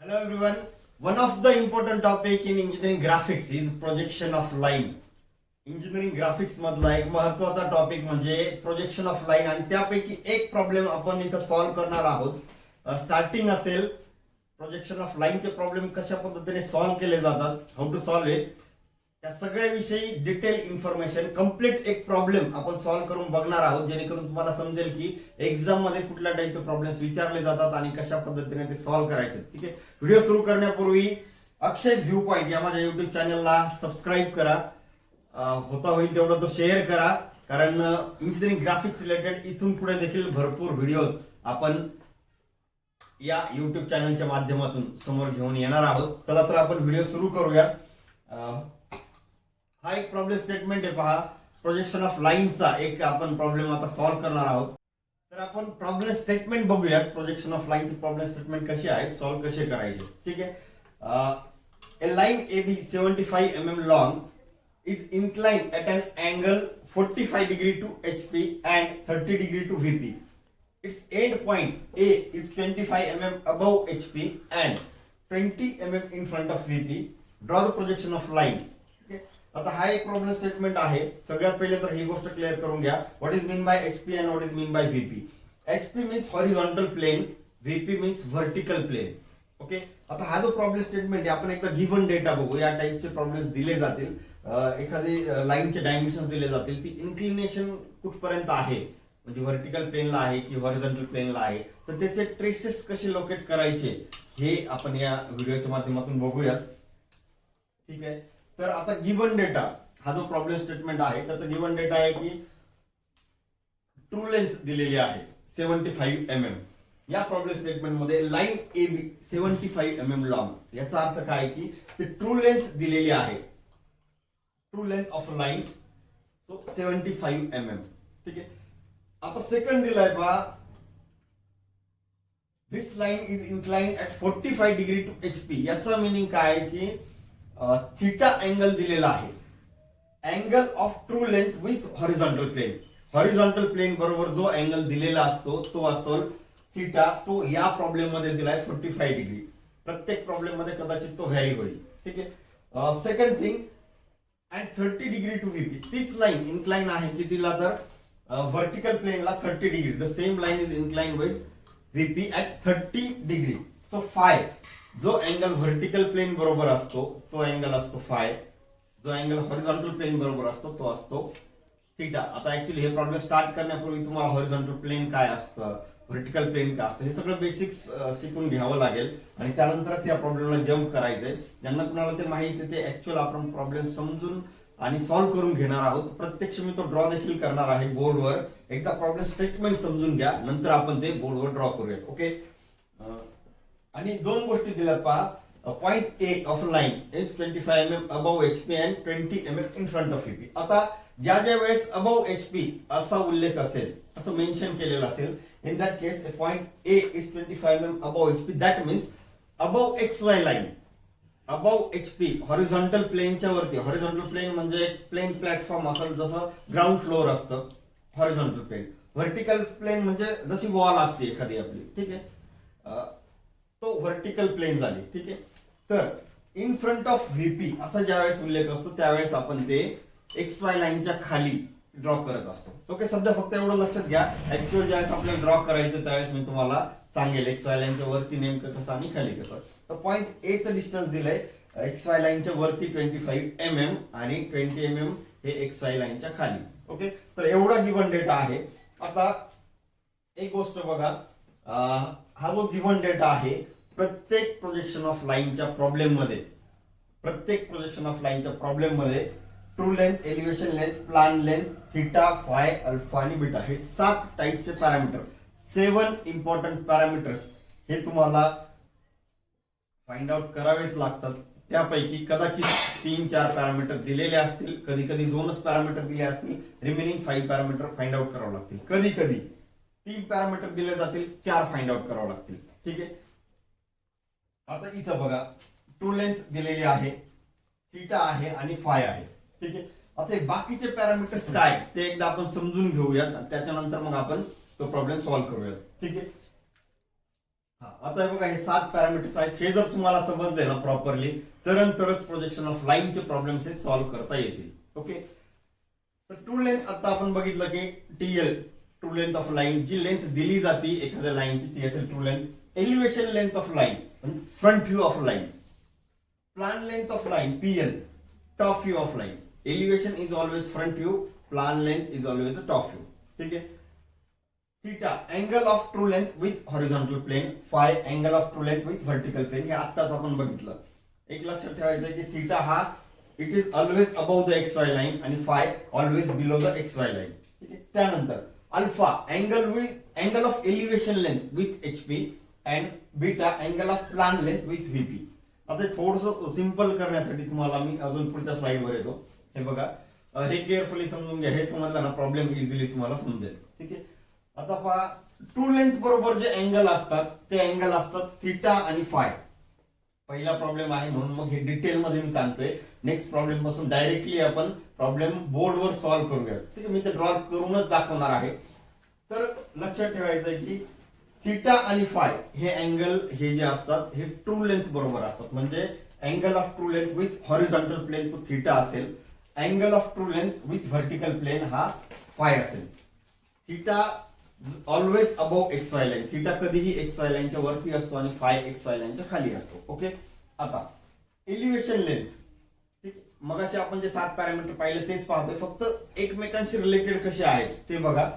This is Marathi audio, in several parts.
Hello everyone. One of the important topic in engineering graphics is projection of line. Engineering graphics मधला एक महत्वाचा टॉपिक म्हणजे प्रोजेक्शन ऑफ लाईन आणि त्यापैकी एक प्रॉब्लेम आपण इथं सॉल्व्ह करणार आहोत. स्टार्टिंग असेल प्रोजेक्शन ऑफ लाईनचे प्रॉब्लेम कशा पद्धतीने सॉल्व्ह केले जातात, हाऊ टू सॉल्व्ह इट, त्या सगळ्याविषयी डिटेल इन्फॉर्मेशन कम्प्लीट एक प्रॉब्लेम आपण सॉल्व्ह करून बघणार आहोत, जेणेकरून तुम्हाला समजेल की एक्झाम मध्ये कुठल्या टाईपचे प्रॉब्लेम्स विचारले जातात आणि कशा पद्धतीने ते सॉल्व्ह करायचे. ठीक आहे, व्हिडिओ सुरू करण्यापूर्वी अक्षय व्ह्यू पॉइंट या माझ्या युट्यूब चॅनलला सबस्क्राईब करा, होता होईल तेवढं तो शेअर करा, कारण इंजिनिअरिंग ग्राफिक्स रिलेटेड इथून पुढे देखील भरपूर व्हिडिओज आपण या युट्यूब चॅनलच्या माध्यमातून समोर घेऊन येणार आहोत. चला तर आपण व्हिडिओ सुरू करूया. हा एक प्रॉब्लेम स्टेटमेंट आहे, पहा प्रोजेक्शन ऑफ लाईनचा एक आपण प्रॉब्लेम आता सॉल्व्ह करणार आहोत. तर आपण प्रॉब्लेम स्टेटमेंट बघूयात. प्रोजेक्शन ऑफ लाईनचे प्रॉब्लेम स्टेटमेंट कसे आहेत, सॉल्व्ह कसे करायचे. ठीक आहे, ए line AB 75 mm long is inclined at an angle 45 degree to HP and 30 degree to VP. Its end point A is 25 mm above HP and 20 mm in front of VP. Draw the projection of line. Okay. आता हा एक प्रॉब्लेम स्टेटमेंट आहे. सगळ्यात पहिले तर ही गोष्ट क्लिअर करून घ्या, what is mean by HP and what is mean by VP. HP means horizontal plane, VP means vertical plane. Okay, आता हा जो प्रॉब्लेम स्टेटमेंट आहे, आपण एकदा गिव्हन डेटा बघू. या टाइपचे प्रॉब्लेम्स दिले जातील, एखादी लाईनचे डायमेन्शन दिले जातील, ती इन्क्लिनेशन कुठपर्यंत आहे, म्हणजे व्हर्टिकल प्लेनला आहे की हॉरिझॉन्टल प्लेनला आहे, तर त्याचे ट्रेसेस कसे लोकेट करायचे हे आपण या व्हिडिओच्या माध्यमातून बघूयात. ठीक आहे, तर आता गिव्हन डेटा, हा जो प्रॉब्लेम स्टेटमेंट आहे त्याचा गिव्हन डेटा आहे की ट्रू लेंथ दिलेली आहे 75 mm. या प्रॉब्लेम स्टेटमेंट मध्ये लाईन AB 75 mm लॉंग, याचा अर्थ काय की ते ट्रू लेंथ दिलेली आहे, true length of line, so 75 mm. ठीक आहे, आता सेकंड दिलाय पहा, this line is inclined at 45 degree to HP. याचा मिनिंग काय की थीटा अँगल दिलेला आहे, angle of true length with horizontal plane. Horizontal plane बरोबर जो अँगल दिलेला असतो तो असतो थीटा. तो या प्रॉब्लेम मध्ये दिलाय 45 डिग्री. प्रत्येक प्रॉब्लेम मध्ये कदाचित तो व्हॅरी होईल. ठीक आहे, second thing, and 30 degree to VP. तीच लाईन इन्क्लाइन आहे की तिला तर व्हर्टिकल प्लेनला 30 degree, the same line is incline with VP at 30 degree. So phi, जो अँगल व्हर्टिकल प्लेन बरोबर असतो तो अँगल असतो फाय, जो अँगल हॉरिझॉन्टल प्लेन बरोबर असतो तो असतो थीटा. आता ऍक्च्युअली हे प्रॉब्लेम स्टार्ट करण्यापूर्वी तुम्हाला हॉरिझॉन्टल प्लेन काय असतं, व्हर्टिकल प्लेन काय असतं, हे सगळं बेसिक्स शिकून घ्यावं लागेल आणि त्यानंतरच या प्रॉब्लेमला जम्प करायचंय. ज्यांना कुणाला ते माहिती ते ऍक्च्युअल आपण प्रॉब्लेम समजून आणि सॉल्व्ह करून घेणार आहोत. प्रत्यक्ष मी तो ड्रॉ देखील करणार आहे बोर्डवर. एकदा प्रॉब्लेम स्टेटमेंट समजून घ्या, नंतर आपण ते बोर्डवर ड्रॉ करूयात. ओके, आणि दोन गोष्टी दिल्यात पहा. Point A of line is 25 mm above HP and 20 mm in front of VP. आता ज्या ज्या वेळेस अबव HP असा उल्लेख असेल, असं मेन्शन केलेलं असेल, in that case a point A is 25 mm above HP. that means above XY line, above HP, horizontal प्लेनच्या वरती. हॉरिझॉन्टल प्लेन म्हणजे एक प्लेन प्लॅटफॉर्म असेल, जसं ग्राउंड फ्लोअर असतं हॉरिझॉन्टल प्लेन. व्हर्टिकल प्लेन म्हणजे जशी वॉल असते एखादी आपली. ठीक आहे, तो व्हर्टिकल प्लेन झाली. ठीक आहे, तर इन फ्रंट ऑफ VP असा ज्यावेळेस उल्लेख असतो त्यावेळेस आपण ते XY लाईनच्या खाली ड्रॉ करत असतो. ओके, सध्या फक्त एवढं लक्षात घ्या, ऍक्च्युअल ज्यावेळेस आपल्याला ड्रॉ करायचं त्यावेळेस मी तुम्हाला सांगेल XY लाईनच्या वरती नेमकं कसं आणि खाली कसं. तर पॉइंट A चं डिस्टन्स दिलंय XY लाईनच्या वरती 25 mm आणि 20 mm हे XY लाईनच्या खाली. ओके, तर एवढा गिव्हन डेटा आहे. आता एक गोष्ट बघा, हा जो गिव्हन डेटा आहे प्रत्येक प्रोजेक्शन ऑफ लाईनच्या प्रॉब्लेम मध्ये, true length, elevation length, plan length, theta, five, alpha आणि बीटा हे 7 टाइपचे पॅरामीटर, 7 इम्पॉर्टंट पॅरामीटर्स हे तुम्हाला फाइंड आउट करावेच लागतात. त्यापैकी कदाचित 3-4 पॅरामीटर दिलेले असतील, कधी कधी 2च पॅरामीटर दिले असतील, रिमेनिंग 5 पॅरामीटर फाइंड आउट करावं लागतील. कधी कधी 3 पॅरामीटर दिले जातील, 4 फाइंड आउट करावं लागतील. ठीक आहे, आता इथं बघा ट्रू लेंथ दिलेली आहे, थीटा आहे आणि फाय आहे. ठीक आहे, आता हे बाकीचे पॅरामीटर्स काय ते एकदा आपण समजून घेऊयात, त्याच्यानंतर मग आपण तो प्रॉब्लेम सॉल्व्ह करूयात. ठीक आहे, आता हे बघा, हे 7 पॅरामीटर्स आहेत. हे जर तुम्हाला समजले ना प्रॉपरली, तरच प्रोजेक्शन ऑफ लाईनचे प्रॉब्लेम्स हे सॉल्व्ह करता येतील. ओके, तर ट्रू लेंथ आता आपण बघितलं की TL, true length of line, जी लेंथ दिली जाते एखाद्या लाईनची ती असेल true length. Elevation length of line म्हणजे front view of line. Plan length of line PL, top view of line. Elevation is always front view, plan length is always a top view. ठीक आहे. Theta angle of true length with horizontal plane, phi angle of true length with vertical plane. हे आत्ताच आपण बघितलं. एक लक्षात ठेवायचं आहे की थीटा हा it is always above the X Y line आणि phi always below the X Y line. ठीक आहे. त्यानंतर alpha angle of elevation length with HP and beta angle of plan length with VP. आता थोडस सिंपल करण्यासाठी तुम्हाला मी अजून पुढच्या स्लाइडवर येतो. हे बघा, हे केअरफुली समजून घ्या. हे समजलं ना प्रॉब्लेम इझिली तुम्हाला समजेल. ठीक आहे. आता पहा, ट्रू लेंथ बरोबर जे अँगल असतात ते अँगल असतात थीटा आणि फाय. पहिला प्रॉब्लेम आहे म्हणून मग हे डिटेल मध्ये मी सांगतोय. नेक्स्ट प्रॉब्लेम पासून डायरेक्टली आपण प्रॉब्लेम बोर्डवर सॉल्व्ह करूया. ठीक आहे, मी ते ड्रॉ करूनच दाखवणार आहे. तर लक्षात ठेवायचं आहे की थीटा आणि फाय हे अँगल हे जे असतात हे ट्रू लेंथ बरोबर असतात. म्हणजे angle of true length with horizontal plane तो थीटा असेल, angle of true length with vertical plane हा फाय असेल. Theta always above X Y line, theta कधीही एक्स वाय लाईनच्या वरती असतो आणि फाय एक्स वाय लाईनच्या खाली असतो. ओके. आता एलिव्हेशन लेंथ, ठीक, मगाशी आपण जे 7 पॅरामीटर पाहिले तेच पाहतोय, फक्त एकमेकांशी रिलेटेड कसे आहेत ते बघा.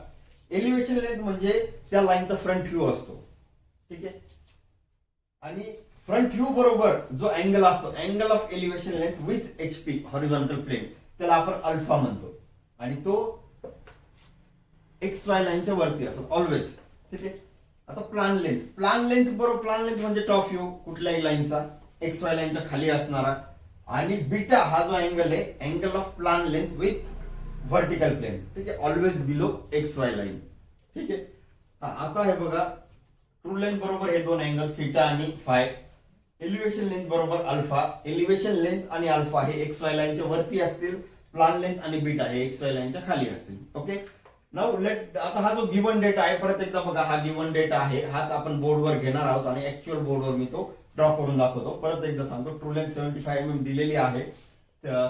एलिव्हेशन लेंथ म्हणजे त्या लाईनचा फ्रंट व्ह्यू असतो. ठीक आहे. आणि फ्रंट व्ह्यू बरोबर जो अँगल असतो, angle of elevation length with HP horizontal plane, त्याला आपण अल्फा म्हणतो आणि तो एक्स वाय लाईनच्या वरती असतो ऑलवेज. ठीक आहे. आता प्लान लेंथ बरोबर, प्लान लेंथ म्हणजे टॉप व्ह्यू कुठल्याही लाईनचा एक्स वाय लाईनच्या खाली असणारा. आणि बीटा हा जो अँगल आहे, angle of plan length with vertical plane. ठीक आहे, always below X Y line. ठीक आहे. आता हे बघा, ट्रू लेंथ बरोबर हे दोन अँगल थीटा आणि फाय. एलिव्हेशन लेंथ बरोबर अल्फा. एलिव्हेशन लेंथ आणि अल्फा हे एक्स वाय लाईनच्या वरती असतील, प्लान लेंथ आणि बीटा हे एक्स वाय लाईनच्या खाली असतील. ओके. नाउ लेट, आता हा जो गिवन डेटा आहे, परत एकदा बघा, हा गिवन डेटा आहे, हाच आपण बोर्डवर घेणार आहोत आणि ऍक्च्युअल बोर्डवर मी तो ड्रॉ करून दाखवतो. परत एकदा सांगतो, ट्रू लेंथ 75 mm दिलेली आहे,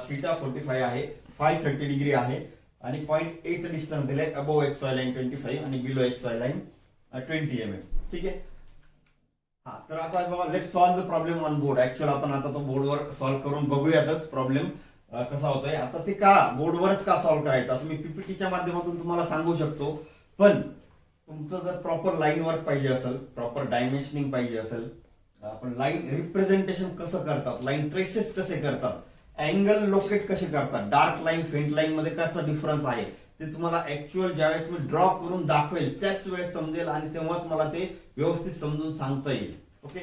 थीटा 45 आहे, फाय 30 डिग्री आहे आणि पॉइंट ए चं डिस्टन्स दिलंय अबव एक्स वाय लाईन 25 आणि below X Y line 20 mm. ठीक आहे. हा, तर आता बघा, let solve the problem on board. Actual आपण आता तो बोर्डवर सॉल्व्ह करून बघूयातच प्रॉब्लेम कसा होतोय. आता ते का बोर्डवरच का सॉल्व्ह करायचं असं मी पीपीटीच्या माध्यमातून तुम्हाला सांगू शकतो, पण तुमचं जर प्रॉपर लाईन वर्क पाहिजे असेल, प्रॉपर डायमेन्शनिंग पाहिजे असेल, आपण लाईन रिप्रेझेंटेशन कसं करतात, लाईन ट्रेसेस कसे करतात, अँगल लोकेट कसे करतात, डार्क लाईन फेंट लाईन मध्ये कसा डिफरन्स आहे, ते तुम्हाला ऍक्च्युअल ज्यावेळेस मी ड्रॉ करून दाखवेल त्याच वेळेस समजेल आणि तेव्हाच मला ते व्यवस्थित समजून सांगता येईल. ओके.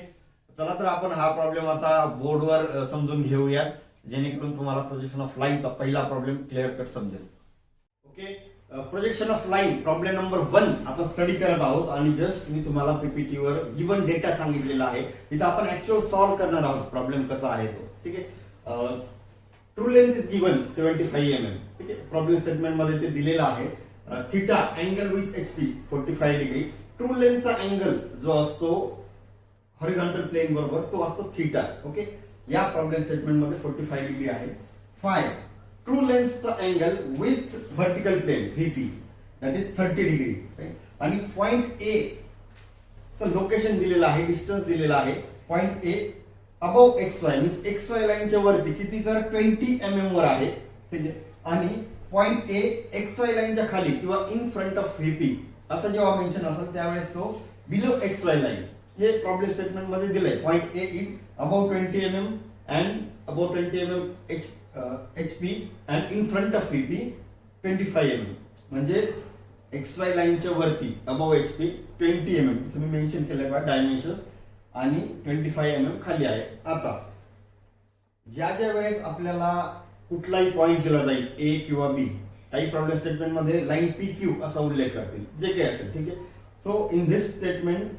चला तर आपण हा प्रॉब्लेम आता बोर्डवर समजून घेऊयात, जेणेकरून तुम्हाला प्रोजेक्शन ऑफ लाईनचा पहिला प्रॉब्लेम क्लिअर कट समजेल. Okay. Projection of line problem number 1 आपण स्टडी करत आहोत आणि जस्ट मी तुम्हाला पीपीटी वर गिवन डेटा सांगितलेला आहे. इथं आपण ऍक्च्युअल सॉल्व्ह करणार आहोत प्रॉब्लेम कसा आहे तो. ठीक आहे. True length is given 75 mm. ठीक आहे. प्रॉब्लेम स्टेटमेंट मध्ये ते दिलेलं आहे. Theta angle with HP 45 degree. True लेंथचा अँगल जो असतो हॉरिझॉन्टल प्लेन बरोबर तो असतो थीटा. ओके. या प्रॉब्लेम स्टेटमेंट मध्ये 45 डिग्री आहे. फाय ट्रू लेंथचा angle with vertical plane VP that is 30 degree. आणि पॉइंट ए चं लोकेशन दिलेलं आहे, डिस्टन्स दिलेला आहे. Point A above X Y means X Y लाईनच्या वरती किती, तर 20 mm वर आहे. ठीक आहे. आणि पॉइंट ए एक्स वाय लाईनच्या खाली किंवा इन फ्रंट ऑफ व्हीपी असं जेव्हा मेन्शन असेल त्यावेळेस तो बिलो एक्स वाय लाईन. हे प्रॉब्लेम स्टेटमेंट मध्ये दिलंय. Point A is above 20 mm and above 20 mm HP and in front of VP 25 mm. म्हणजे XY लाईनच्या वरती अबव HP 20 mm तुम्ही मेन्शन केलंय बघा डायमेन्शन्स आणि 25 mm खाली आहे. आता ज्या ज्या वेळेस आपल्याला कुठलाही पॉइंट दिला जाईल ए किंवा बी, काही प्रॉब्लेम स्टेटमेंट मध्ये लाईन PQ असा उल्लेख करतील जे काही असेल. ठीक आहे. So in this statement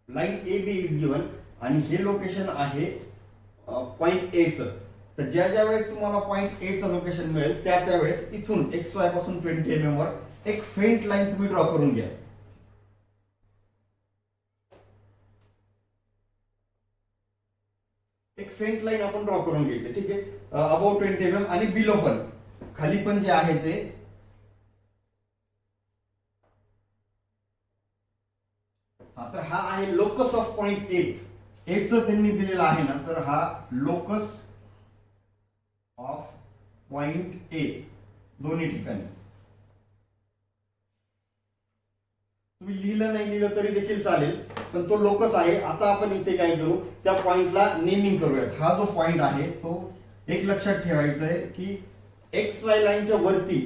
line AB is given आणि हे लोकेशन आहे पॉइंट ए चं. तर ज्या ज्या वेळेस तुम्हाला पॉइंट ए चं लोकेशन मिळेल त्या त्यावेळेस इथून XY पासून 20 mm वर एक फेंट लाईन तुम्ही ड्रॉ करून घ्या. एक फेंट लाईन आपण ड्रॉ करून घ्यायची, ठीक आहे. अबाउट 20 mm आणि बिलो पण, खाली पण जे आहे ते तर हा आहे लोकस ऑफ पॉइंट ए. च त्यांनी दिलेला आहे ना, तर हा लोकस ऑफ पॉइंट ए दोन्ही ठिकाणी. तुम्ही लिहिलं नाही लिहिलं तरी देखील चालेल, पण तो लोकस आहे. आता आपण इथे काय करू, त्या पॉइंटला नेमिंग करूयात. हा जो पॉइंट आहे तो एक लक्षात ठेवायचा आहे की एक्स वाय लाईनच्या वरती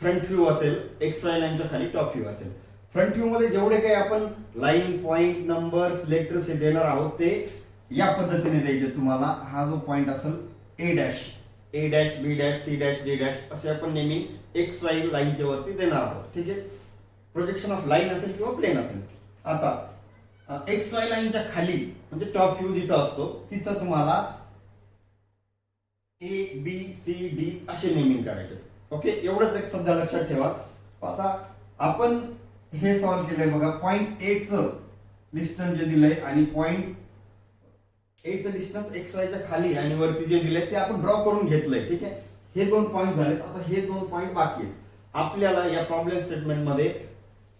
फ्रंट व्ह्यू असेल, एक्स वाय लाईनच्या खाली टॉप व्ह्यू असेल. फ्रंट व्ह्यू मध्ये जेवढे काही आपण लाईन, पॉइंट, नंबर्स, लेटर्स देणार आहोत ते या पद्धतीने द्यायचे तुम्हाला. हा जो पॉइंट असेल A dash, A dash, B dash, C dash, D dash असे आपण नेमिंग एक्स वाय लाईनच्या वरती देणार आहोत, ठीक आहे. प्रोजेक्शन ऑफ लाईन असेल किंवा प्लेन असेल. आता एक्स वाय लाईनच्या खाली म्हणजे टॉप व्ह्यू जिथं असतो तिथं तुम्हाला ए बी सी डी असे नेमिंग करायचे. ओके, एवढंच एक सध्या लक्षात ठेवा. आता आपण हे सॉल्व्ह केलंय बघा. पॉइंट ए च डिस्टन्स जे दिलंय आणि पॉइंट ए चं डिस्टन्स एक्स वाय च्या खाली आणि वरती जे दिलंय ते आपण ड्रॉ करून घेतलंय, ठीक आहे. हे दोन पॉइंट झालेत. आता हे दोन पॉइंट बाकी आहेत. आपल्याला या प्रॉब्लेम स्टेटमेंट मध्ये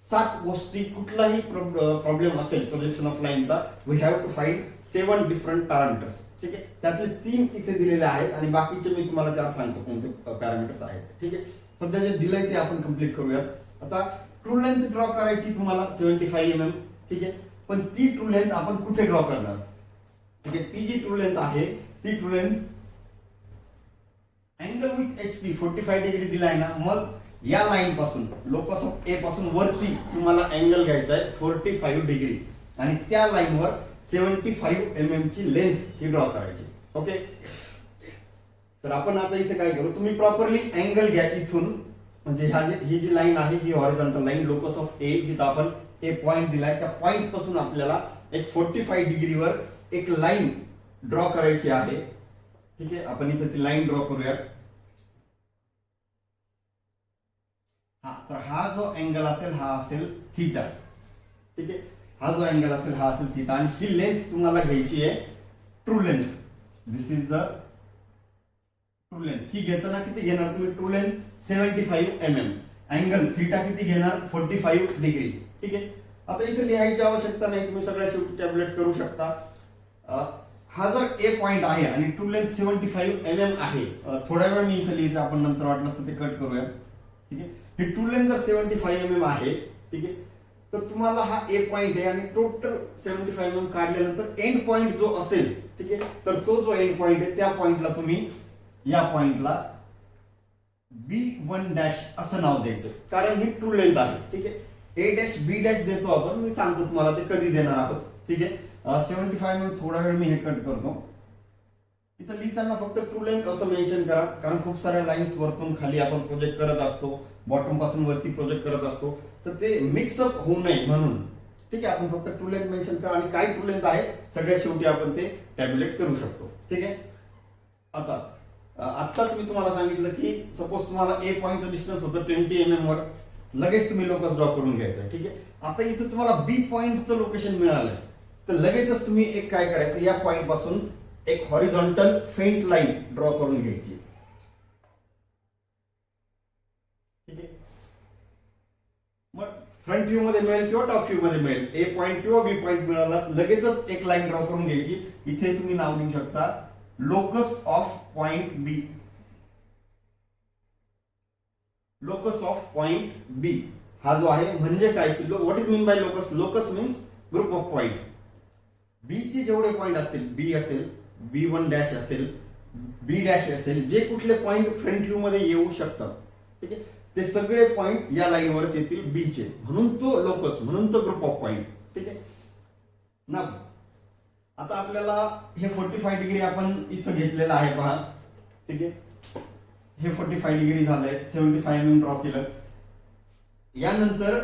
7 गोष्टी, कुठलाही प्रॉब्लेम असेल प्रोजेक्शन ऑफ लाईनचा, we have to find 7 different parameters, ठीक आहे. त्यातले 3 इथे दिलेले आहेत आणि बाकीचे मी तुम्हाला 4 सांगतो कोणते पॅरामीटर्स आहेत, ठीक आहे. सध्या जे दिलंय ते आपण कम्प्लीट करूयात. आता ट्रू लेंथ ड्रॉ करायची तुम्हाला 75 mm, ठीक आहे. पण ती ट्रू लेंथ आपण कुठे ड्रॉ करणार, ठीक आहे. ती जी ट्रू लेंथ आहे ती true length angle with HP 45 degree दिलाय ना, मग या लाईन पासून, लोकस ऑफ ए पासून वरती तुम्हाला अँगल घ्यायचा आहे 45 डिग्री आणि त्या लाईनवर 75 mm ची लेंथ ही ड्रॉ करायची. ओके, तर आपण आता इथे काय करू, तुम्ही प्रॉपरली अँगल घ्या इथून. म्हणजे ही जी लाईन आहे ही हॉरिझॉन्टल लाईन लोकस ऑफ ए, जिथं आपण ए पॉइंट दिलाय त्या पॉइंट पासून आपल्याला एक 45 डिग्रीवर एक लाईन ड्रॉ करायची आहे, ठीक आहे. आपण इथे ती लाईन ड्रॉ करूयात. हा, तर हा जो अँगल असेल हा असेल थीटा, ठीक आहे. हा जो अँगल असेल हा असेल थीटा आणि ही लेंथ तुम्हाला घ्यायची आहे true length. This is the true length. ही घेताना किती घेणार तुम्ही, true length 75 mm, angle theta किती घेणार 45 डिग्री, ठीक आहे. आता इथे लिहायची आवश्यकता नाही, तुम्ही सगळ्या शेवटी टॅब्लेट करू शकता. हा जर ए पॉइंट आहे आणि ट्रू लेंथ 75 mm आहे, थोड्या वेळ मी इथे लिहितो, आपण नंतर वाटलं तर ते कट करूया, ठीक आहे. ही ट्रू लेंथ जर 75 mm आहे, ठीक आहे, तर तुम्हाला हा ए पॉइंट आहे आणि टोटल 75 mm काढल्यानंतर एंड पॉइंट जो असेल, ठीक आहे, तर तो जो एंड पॉइंट आहे त्या पॉइंटला तुम्ही या पॉइंटला B1 डॅश असं नाव द्यायचं, कारण ही ट्रू लेंथ आहे, ठीक आहे. ए डॅश बी डॅश देतो आपण, मी सांगतो तुम्हाला ते कधी देणार आहोत, ठीक आहे. 75 mm थोडा वेळ मी हे कट करतो. इथं लिहिताना फक्त ट्रू लेंथ असं मेन्शन करा, कारण खूप साऱ्या लाईन्स वरतून खाली आपण प्रोजेक्ट करत असतो, बॉटम पासून वरती प्रोजेक्ट करत असतो, तर ते मिक्सअप होऊ नये म्हणून, ठीक आहे. आपण फक्त ट्रू लेंथ मेन्शन करा आणि काय ट्रू लेंथ आहे सगळ्या शेवटी आपण ते टॅब्युलेट करू शकतो, ठीक आहे. आता आत्ताच मी तुम्हाला सांगितलं की सपोज तुम्हाला ए पॉइंटचं डिस्टन्स होतं 20 mm वर, लगेच तुम्ही लोकस ड्रॉ करून घ्यायचं, ठीक आहे. आता इथं तुम्हाला बी पॉइंटचं लोकेशन मिळालंय, तर लगेचच तुम्ही एक काय करायचं, या पॉइंट पासून एक हॉरिझॉन्टल फेंट लाईन ड्रॉ करून घ्यायची, ठीक आहे. मग फ्रंट व्ह्यू मध्ये मिळेल किंवा टॉप व्ह्यू मध्ये मिळेल, ए पॉइंट किंवा बी पॉइंट मिळाला लगेचच एक लाईन ड्रॉ करून घ्यायची. इथे तुम्ही नाव देऊ शकता locus of point B. Locus of point B हा जो आहे म्हणजे काय की what is mean by locus, locus means group of point. B चे जेवढे पॉइंट असतील, बी असेल, B1 डॅश असेल, बी डॅश असेल, जे कुठले पॉइंट फ्रंट व्ह्यू मध्ये येऊ शकतात, ठीक आहे, ते सगळे पॉइंट या लाईनवरच येतील बी चे, म्हणून तो लोकस, म्हणून तो ग्रुप ऑफ पॉइंट, ठीक आहे ना. आता आपल्याला हे 45 डिग्री आपण इथं घेतलेलं आहे पहा, ठीक आहे. हे 45 डिग्री झालंय, 75 mm ड्रॉ केलं. यानंतर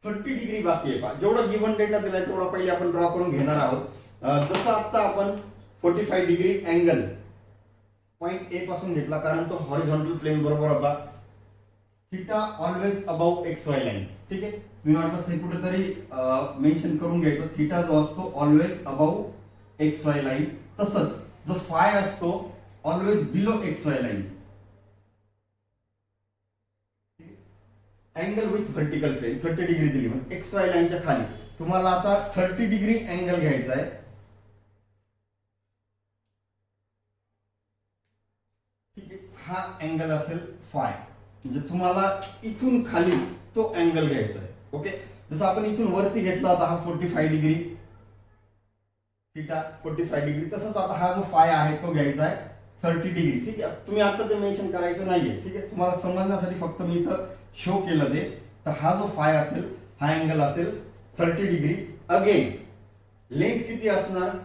30 डिग्री बाकी आहे पहा. जेवढा गिवन डेटा दिलाय तेवढा पहिले आपण ड्रॉ करून घेणार आहोत. जसं आता आपण 45 डिग्री अँगल पॉइंट ए पासून घेतला, कारण तो हॉरिझॉन्टल प्लेन बरोबर होता. Theta always about X Y line, ठीक आहे. मी वाटलं हे कुठेतरी मेन्शन करून घ्यायचं, थीटा जो असतो always about X Y line, तसंच जो फाय असतो always below X Y line. Angle with vertical plane 30 degree दिली म्हणजे एक्स वाय लाईनच्या खाली तुम्हाला आता 30 डिग्री अँगल घ्यायचा आहे. ठीक आहे, हा अँगल असेल फाय, म्हणजे तुम्हाला इथून खाली तो अँगल घ्यायचा आहे. ओके, जसं आपण इथून वरती घेतला होता हा 45 डिग्री थिटा 45 डिग्री, तसंच आता हा जो फाय आहे तो घ्यायचा आहे 30 डिग्री. ठीक आहे, तुम्ही आता ते मेन्शन करायचं नाहीये. ठीक आहे, तुम्हाला समजण्यासाठी फक्त मी इथं शो केलं ते. तर हा जो फाय असेल हा अँगल असेल 30 डिग्री. अगेन लेंथ किती असणार,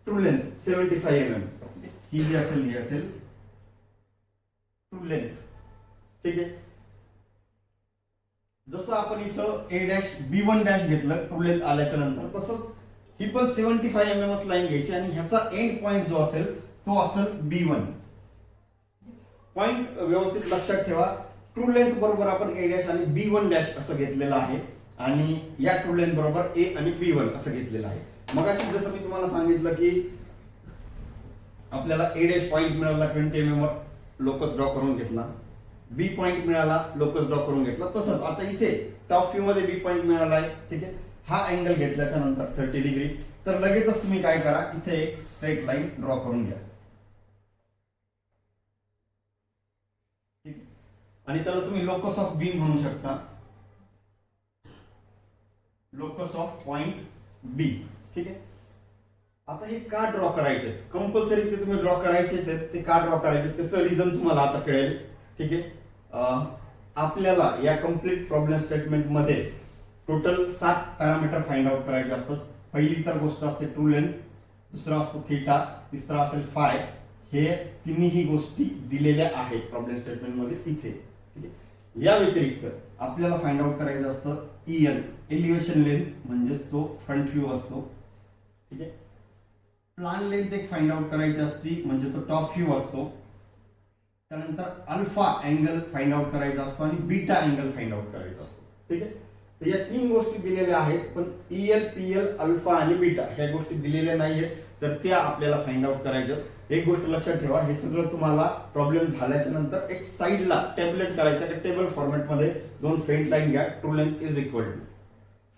ट्रू लेंथ 75 mm. ही जी असेल ही असेल ट्रू लेंथ. ठीक आहे, जसं आपण इथं ए डॅश B1 डॅश घेतलं ट्रू लेंथ आल्याच्या नंतर, तसंच ही पण 75 mm लाईन घ्यायची आणि ह्याचा एंड पॉइंट जो असेल तो असेल B1. पॉइंट व्यवस्थित लक्षात ठेवा. ट्रू लेंथ बरोबर आपण ए डॅश आणि B1 डॅश असं घेतलेलं आहे आणि या ट्रू लेंथ बरोबर ए आणि B1 असं घेतलेलं आहे. मग अशी जसं मी तुम्हाला सांगितलं की आपल्याला ए डॅश पॉइंट मिळाला 20 mm लोकस ड्रॉ करून घेतला, बी पॉइंट मिळाला लोकस ड्रॉ करून घेतला, तसंच आता इथे टॉप व्ह्यू मध्ये बी पॉइंट मिळाला आहे. ठीक आहे, हा अँगल घेतल्याच्या नंतर 30 डिग्री, तर लगेचच तुम्ही काय करा, इथे एक स्ट्रेट लाईन ड्रॉ करून घ्या. ठीक आहे, आणि त्याला तुम्ही लोकस ऑफ बी म्हणू शकता, लोकस ऑफ पॉइंट बी. ठीक आहे, आता हे का ड्रॉ करायचे, कंपल्सरी ते तुम्ही ड्रॉ करायचेच आहेत. ते का ड्रॉ करायचे त्याचं रिझन तुम्हाला आता कळेल. ठीक आहे, आपल्याला या कम्प्लीट प्रॉब्लेम स्टेटमेंट मध्ये टोटल 7 पॅरामीटर फाइंड आउट करायचे असतात. पहिली तर गोष्ट असते ट्रू लेंथ, दुसरा असतो थीटा, तिसरा असेल फाय. हे तिन्ही गोष्टी दिलेल्या आहेत प्रॉब्लेम स्टेटमेंट मध्ये इथे. ठीक आहे, या व्यतिरिक्त आपल्याला फाइंड आउट करायचं असतं EL एलिव्हेशन लेंथ, म्हणजेच तो फ्रंट व्ह्यू असतो. ठीक आहे, प्लान लेंथ एक फाइंड आउट करायची असती, म्हणजे तो टॉप व्ह्यू असतो. त्यानंतर अल्फा अँगल फाइंड आउट करायचा असतो आणि बीटा अँगल फाइंड आउट करायचा असतो. ठीक आहे, तर या 3 गोष्टी दिलेल्या आहेत, पण EL PL अल्फा आणि बीटा ह्या गोष्टी दिलेल्या नाहीयेत, तर त्या आपल्याला फाइंड आउट करायच्या. एक गोष्ट लक्षात ठेवा, हे सगळं तुम्हाला प्रॉब्लेम झाल्याच्या नंतर एक साइडला टॅब्लेट करायचं आहे. टेबल फॉर्मॅटमध्ये 2 फेंट लाईन घ्या. True length is equal to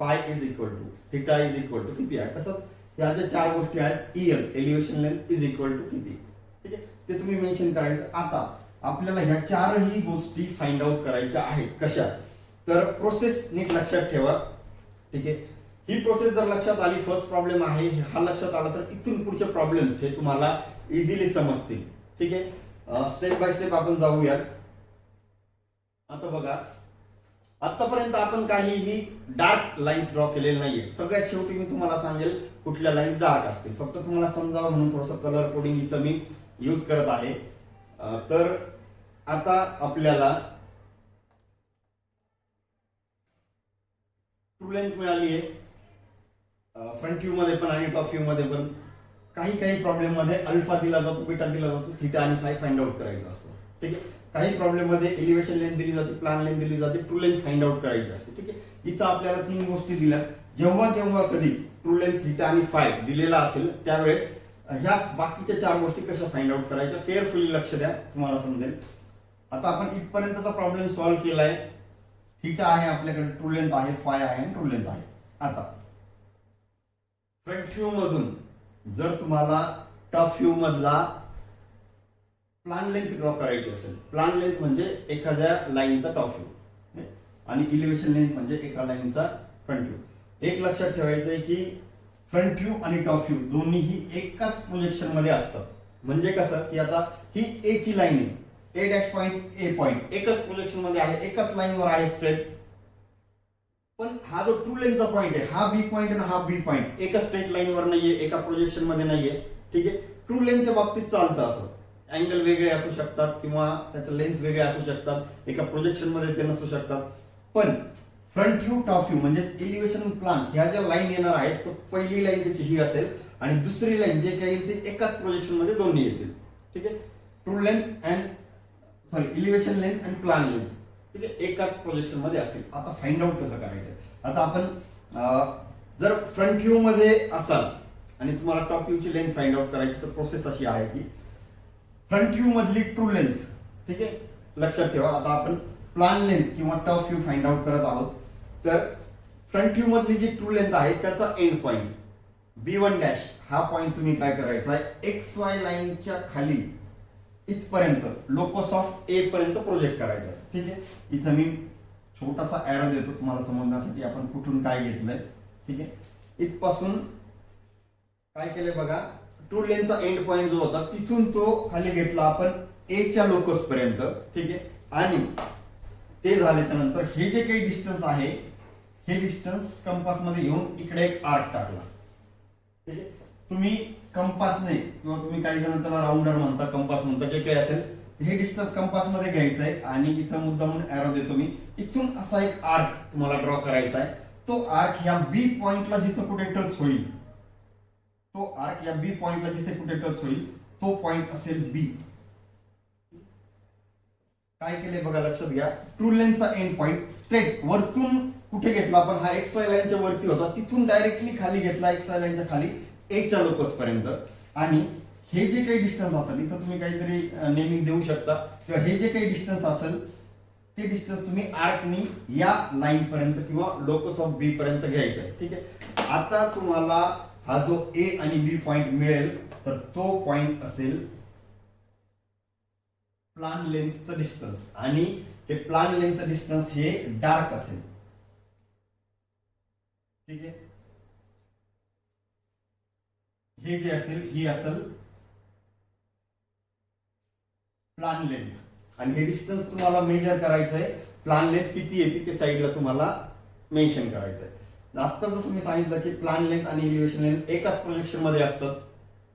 phi is equal to theta is equal to किती आहे, तसंच या ज्या 4 गोष्टी आहेत EL elevation length is equal to किती. ठीक आहे, ते तुम्ही मेन्शन करायचं. आता आपल्याला ह्या 4ही गोष्टी फाइंड आउट करायच्या आहेत. कशा, तर प्रोसेस नीट लक्षात ठेवा. ठीक आहे, ही प्रोसेस जर लक्षात आली, फर्स्ट प्रॉब्लेम आहे हा लक्षात आला, तर इथून पुढचे प्रॉब्लेम्स हे तुम्हाला इझिली समजतील. ठीक आहे, स्टेप बाय स्टेप आपण जाऊयात. आता बघा, आतापर्यंत आपण काहीही डार्क लाईन्स ड्रॉ केलेले नाहीये. सगळ्यात शेवटी मी तुम्हाला सांगेल कुठल्या लाईन्स डार्क असतील, फक्त तुम्हाला समजावं म्हणून थोडंसं कलर कोडिंग इथं मी यूज करत आहे. तर आता आपल्याला ट्रू लेंथ मिळाली आहे फ्रंट व्ह्यू मध्ये पण आणि टॉप व्ह्यू मध्ये पण. काही प्रॉब्लेम मध्ये अल्फा दिला जातो, बीटा दिला जातो, थीटा आणि फाय फाइंड आउट करायचं असतं. ठीक आहे, काही प्रॉब्लेम मध्ये एलिव्हेशन लेंथ दिली जाते, प्लान लेंथ दिली जाते, ट्रू लेंथ फाइंड आउट करायची असते. ठीक आहे, इथं आपल्याला 3 गोष्टी दिल्या. जेव्हा कधी ट्रू लेंथ थीटा आणि फाय दिलेला असेल त्यावेळेस ह्या बाकीच्या 4 गोष्टी कशा फाइंड आउट करायच्या, केअरफुली लक्ष द्या, तुम्हाला समजेल. आता आपण इथपर्यंतचा प्रॉब्लेम सॉल्व्ह केलाय. थीटा आहे आपल्याकडे, ट्रू लेंथ आहे, फाय आहे आणि ट्रू लेंथ आहे. आता फ्रंट व्ह्यू मधून जर तुम्हाला टॉप व्ह्यू मधला प्लान लेंथ ड्रॉ करायची असेल, प्लान लेंथ म्हणजे एखाद्या लाईनचा टॉप व्ह्यू आणि इलिव्हेशन लेंथ म्हणजे एका लाईनचा फ्रंट व्ह्यू. एक लक्षात ठेवायचं आहे की फ्रंट व्ह्यू आणि टॉप व्ह्यू दोन्हीही एकाच प्रोजेक्शन मध्ये असतात. म्हणजे कसं की आता ही ए ची लाईन आहे, A dash point A point एकच प्रोजेक्शन मध्ये आहे, एकाच लाईनवर आहे स्ट्रेट. पण हा जो ट्रू लेंथचा पॉइंट आहे, हा बी पॉइंट आणि हा बी पॉइंट एका स्ट्रेट लाईनवर नाहीये, एका प्रोजेक्शन मध्ये नाहीये. ठीक आहे, ट्रू लेंथच्या बाबतीत चालतं असं, अँगल वेगळे असू शकतात किंवा त्याच्या लेंथ वेगळे असू शकतात, एका प्रोजेक्शन मध्ये ते नसू शकतात. पण फ्रंट व्ह्यू टॉप व्ह्यू म्हणजेच एलिव्हेशन प्लान ह्या ज्या लाईन येणार आहेत, तो पहिली लाईन त्याची ही असेल आणि दुसरी लाईन जे काही येईल ते एकाच प्रोजेक्शन मध्ये दोन्ही येतील. ठीक आहे, true length and elevation length आणि प्लान लेंथ ठीक आहे एकाच प्रोजेक्शन मध्ये असतील. आता फाइंड आउट कसं करायचं, आता आपण जर फ्रंट व्ह्यू मध्ये असाल आणि तुम्हाला टॉप व्ह्यू ची लेंथ फाइंड आउट करायची. तर प्रोसेस अशी आहे की फ्रंट व्ह्यू मधली ट्रू लेंथ, ठीक आहे, लक्षात ठेवा. आता आपण प्लान लेंथ किंवा टॉप व्ह्यू फाइंड आउट करत आहोत. तर फ्रंट व्ह्यू मधली जी ट्रू लेंथ आहे त्याचा एंड पॉइंट B1 डॅश हा पॉइंट तुम्ही काय करायचा आहे, एक्स वाय लाईनच्या खाली इथपर्यंत लोकस ऑफ ए पर्यंत प्रोजेक्ट करायचा आहे. ठीक आहे, इथं मी छोटासा एरो देतो तुम्हाला समजण्यासाठी आपण कुठून काय घेतलंय. ठीक आहे, इथपासून काय केलंय बघा, ट्रू लेंथचा एंड पॉइंट जो होता तिथून तो खाली घेतला आपण ए च्या लोकस पर्यंत. ठीक आहे, आणि ते झाल्याच्या नंतर हे जे काही डिस्टन्स आहे हे डिस्टन्स कंपास मध्ये घेऊन इकडे एक आर्क टाकला. ठीक आहे, तुम्ही कंपासने किंवा तुम्ही काही जण त्याला राऊंडर म्हणता, कंपास म्हणता, जे काही असेल हे डिस्टन्स कंपास मध्ये घ्यायचं आहे आणि इथं मुद्दा म्हणून एरो देतो मी, इथून असा एक आर्क तुम्हाला ड्रॉ करायचा आहे. तो आर्क या बी पॉइंटला जिथे कुठे टच होईल, तो आर्क या बी पॉइंटला जिथे कुठे टच होईल तो पॉइंट असेल बी. काय केले बघा, लक्षात घ्या. ट्रू लेंथचा एंड पॉइंट स्ट्रेट वरतून कुठे घेतला आपण, हा एक्स वाय लाईनच्या वरती होता, तिथून डायरेक्टली खाली घेतला एक्स वाय लाईनच्या खाली ए च्या लोकस पर्यंत. आणि हे जे काही डिस्टन्स असेल इथं तुम्ही काहीतरी नेमिंग देऊ शकता, किंवा हे जे काही डिस्टन्स असेल ते डिस्टन्स तुम्ही आर्कनी या लाईन पर्यंत किंवा लोकस ऑफ बी पर्यंत घ्यायचं आहे. ठीक आहे, आता तुम्हाला हा जो ए आणि बी पॉइंट मिळेल तर तो पॉइंट असेल प्लान लेंथचं डिस्टन्स, आणि ते प्लान लेंथचं डिस्टन्स हे डार्क असेल. ठीक आहे, हे जे असेल ही असेल प्लान लेंथ, आणि हे डिस्टन्स तुम्हाला मेजर करायचं आहे. प्लान लेंथ किती येते ते साईडला तुम्हाला मेन्शन करायचं आहे. आता जसं मी सांगितलं की प्लान लेंथ आणि इलिव्हेशन लेंथ एकाच प्रोजेक्शन मध्ये असतात.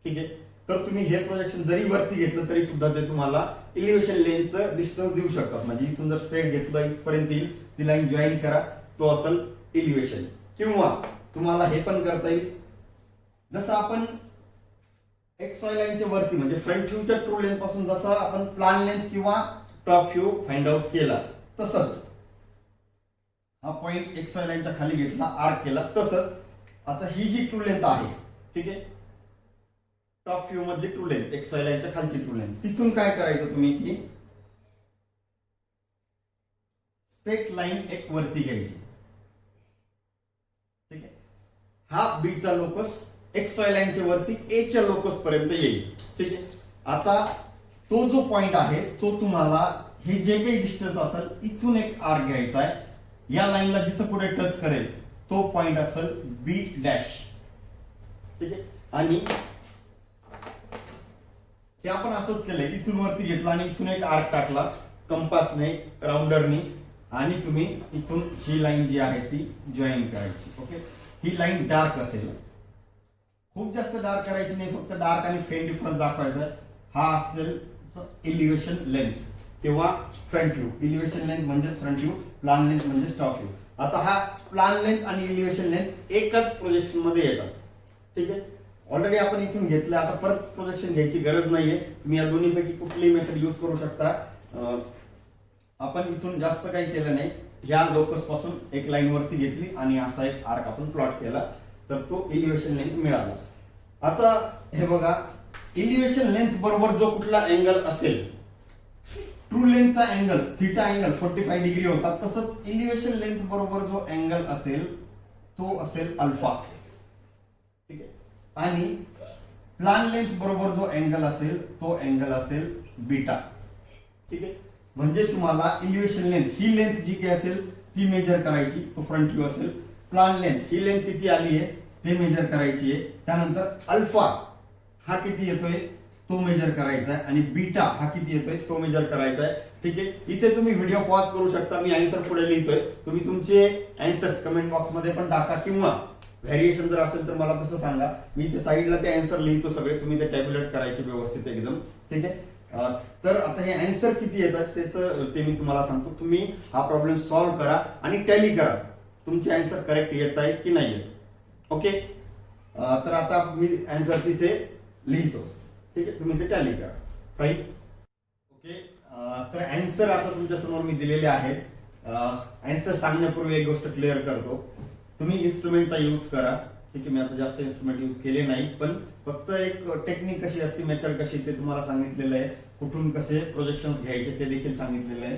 ठीक आहे, तर तुम्ही हे प्रोजेक्शन जरी वरती घेतलं तरी सुद्धा ते तुम्हाला इलिव्हेशन लेंथचं डिस्टन्स देऊ शकतात. म्हणजे इथून जर स्ट्रेट घेतलं इथपर्यंत येईल, ती लाईन जॉईन करा, तो असेल इलिव्हेशन. किंवा तुम्हाला हे पण करता येईल, जसं आपण एक्स वाय लाईनच्या वरती म्हणजे फ्रंट व्ह्यूच्या ट्रू लेंथ पासून जसं आपण प्लान लेंथ किंवा टॉप व्ह्यू फाइंड आउट केला, तसंच हा पॉइंट एक्स वाय लाईनच्या खाली घेतला, आर्क केला. तसंच आता ही जी ट्रू लेंथ आहे, ठीक आहे, टॉप व्ह्यू मधली ट्रू लेंथ, एक्स वाय लाईनच्या खालची ट्रू लेंथ, तिथून काय करायचं तुम्ही की स्ट्रेट लाईन एक वरती घ्यायची. ठीक आहे, हा बी चा लोकस एक्स वाय लाईनच्या वरती ए च्या लोकस पर्यंत येईल. ठीक आहे, आता तो जो पॉइंट आहे तो तुम्हाला हे जे काही डिस्टन्स असेल इथून एक आर्क घ्यायचा आहे, या लाईनला जिथं पुढे टच करेल तो पॉइंट असेल बी डॅश. ठीक आहे, आणि हे आपण असंच केलंय, इथून वरती घेतला आणि इथून एक आर्क टाकला कंपासने, राऊंडरनी, आणि तुम्ही इथून ही लाईन जी आहे ती जॉईन करायची. ओके, ही लाईन डार्क असेल, खूप जास्त डार्क करायची नाही, फक्त डार्क आणि फेंट डिफरन्स दाखवायचा आहे. हा असेल इलिव्हेशन लेंथ किंवा फ्रंट व्ह्यू. इलिव्हेशन लेंथ म्हणजेच फ्रंट व्ह्यू, प्लान लेंथ म्हणजे टॉप व्ह्यू. आता हा प्लान लेंथ आणि इलिव्हेशन लेंथ एकच प्रोजेक्शन मध्ये येतात. ठीक आहे, ऑलरेडी आपण इथून घेतलं, आता परत प्रोजेक्शन घ्यायची गरज नाहीये. तुम्ही या दोन्हीपैकी कुठलीही मेथड यूज करू शकता. आपण इथून जास्त काही केलं नाही, या लोकस पासून एक लाईन वरती घेतली आणि असा एक आर्क आपण प्लॉट केला, तर तो इलिव्हेशन लेंथ मिळाला. आता हे बघा, इलिव्हेशन लेंथ बरोबर जो कुठला अँगल असेल, ट्रू लेंथचा अँगल थिटा अँगल 45 डिग्री होता, तसंच इलिव्हेशन लेंथ बरोबर जो अँगल असेल तो असेल अल्फा. ठीक आहे, आणि प्लान लेंथ बरोबर जो अँगल असेल तो अँगल असेल बीटा. ठीक आहे, म्हणजे तुम्हाला इलिव्हेशन लेंथ ही लेंथ जी काही असेल ती मेजर करायची, तो फ्रंट व्ह्यू असेल. प्लान लेंथ ही लेंथ किती आली आहे ते मेजर करायची आहे. त्यानंतर अल्फा हा किती येतोय तो मेजर करायचा आहे, आणि बीटा हा किती येतोय तो मेजर करायचा आहे. ठीक आहे, इथे तुम्ही व्हिडिओ पॉज करू शकता, मी आन्सर पुढे लिहितोय, तुम्ही तुमचे आन्सर्स कमेंट बॉक्स मध्ये पण टाका, किंवा व्हेरिएशन जर असेल तर मला तसं सांगा. मी इथे साईडला ते आन्सर लिहितो सगळे, तुम्ही ते टॅब्युलेट करायचे व्यवस्थित एकदम. ठीक आहे, तर आता हे आन्सर किती येतात त्याचं ते मी तुम्हाला सांगतो. तुम्ही हा प्रॉब्लेम सॉल्व्ह करा आणि टॅली करा, तुमचे आन्सर करेक्ट येत आहेत की नाही येत. ओके, तर आता मी आन्सर तिथे लिहितो. ठीक आहे, तुम्ही ते टॅली करा. फाईन. ओके, तर आन्सर आता तुमच्या समोर मी दिलेले आहेत. आन्सर सांगण्यापूर्वी एक गोष्ट क्लिअर करतो, तुम्ही इन्स्ट्रुमेंटचा यूज करा. ठीक आहे. मी आता जास्त इन्स्ट्रुमेंट यूज केले नाही, पण फक्त एक टेक्निक कशी असते, मेथड कशी ते तुम्हाला सांगितलेलं आहे. कुठून कसे प्रोजेक्शन्स घ्यायचे ते देखील सांगितलेलं आहे.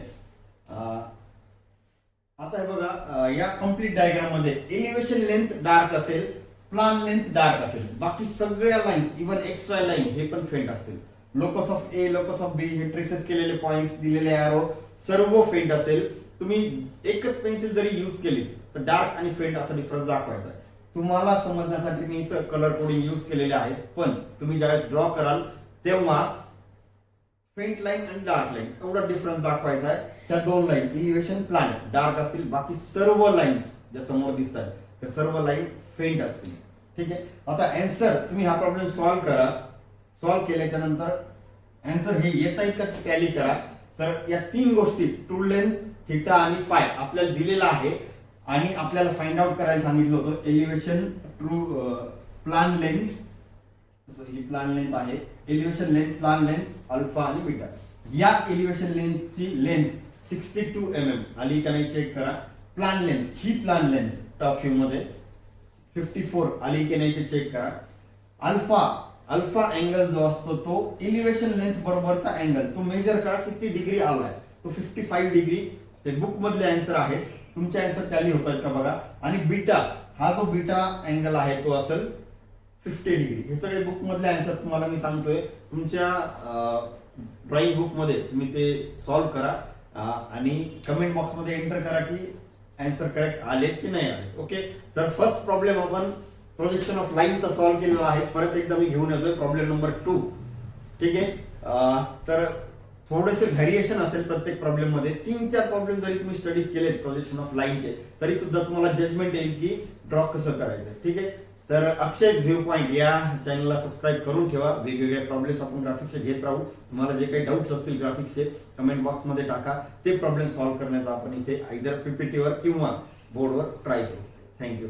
आता हे बघा, या कम्प्लीट डायग्राम मध्ये एलिव्हेशन लेंथ डार्क असेल, प्लान लेंथ डार्क असेल, बाकी सगळ्या lines even X Y line हे पण फेंट असतील. Locus of A, locus of B हे ट्रेसेस केलेले पॉइंट्स, दिलेले एरो सर्व फेंट असेल. तुम्ही एकच पेन्सिल जरी यूज केली तर डार्क आणि फेंट असा डिफरन्स दाखवायचा आहे. तुम्हाला समजण्यासाठी मी इथं कलर कोडिंग यूज केलेले आहे, पण तुम्ही ज्यावेळेस ड्रॉ कराल तेव्हा फेंट लाईन आणि डार्क लाईन एवढा डिफरन्स दाखवायचा आहे. त्या दोन लाईन एलिव्हेशन प्लान डार्क असतील, बाकी सर्व लाईन्स ज्या समोर दिसतात त्या सर्व लाईन फेंट असतील. ठीक आहे. आता आन्सर तुम्ही हा प्रॉब्लेम सॉल्व्ह करा. सॉल्व्ह केल्याच्या नंतर आन्सर हे येता येत का टॅली करा. तर या तीन गोष्टी ट्रू लेंथ, थिटा आणि फाय आपल्याला दिलेला आहे आणि आपल्याला फाइंड आउट करायला सांगितलं होतं. एलिव्हेशन, ट्रू प्लान लेंथ, ही प्लान लेंथ आहे, elevation length, plan length, alpha आणि बीटा. या एलिव्हेशन लेंथची लेंथ 62 mm आली का नाही चेक करा. प्लान लेंथ, ही प्लान लेंथ टॉप व्ह्यू मध्ये 54 आली की नाही ते चेक करा. अल्फा अँगल जो असतो तो एलिव्हेशन लेंथ बरोबरचा अँगल तो मेजर करा किती डिग्री आलाय. तो 55 डिग्री. ते बुक मधले आन्सर आहे, तुमचे आन्सर टॅली होत आहेत का बघा. आणि बीटा, हा जो बीटा अँगल आहे तो असेल 50 डिग्री. हे सगळे बुक मधले आन्सर तुम्हाला मी सांगतोय. तुमच्या ड्रॉइंग बुक मध्ये तुम्ही ते सॉल्व्ह करा आणि कमेंट बॉक्स मध्ये एंटर करा की आन्सर करेक्ट आले की नाही आले. ओके. तर फर्स्ट प्रॉब्लेम आपण प्रोजेक्शन ऑफ लाईनचा सॉल्व्ह केलेला आहे. परत एकदा मी घेऊन येतोय प्रॉब्लेम नंबर 2. ठीक आहे. तर थोडेसे व्हेरिएशन असेल प्रत्येक प्रॉब्लेम मध्ये. 3-4 प्रॉब्लेम जरी तुम्ही स्टडी केले प्रोजेक्शन ऑफ लाईनचे तरी सुद्धा तुम्हाला जजमेंट येईल की ड्रॉ कसं करायचं. ठीक आहे. तर अक्षय's व्ह्यू पॉइंट या चॅनलला सबस्क्राईब करून ठेवा. वेगवेगळे प्रॉब्लेम्स आपण ग्राफिक्सचे घेत राहू. तुम्हाला जे काही डाऊट्स असतील ग्राफिक्सचे कमेंट बॉक्स मध्ये टाका. ते प्रॉब्लेम सॉल्व्ह करण्याचा आपण इथे आयदर पीपीटीवर किंवा बोर्डवर ट्राय करू. थँक्यू.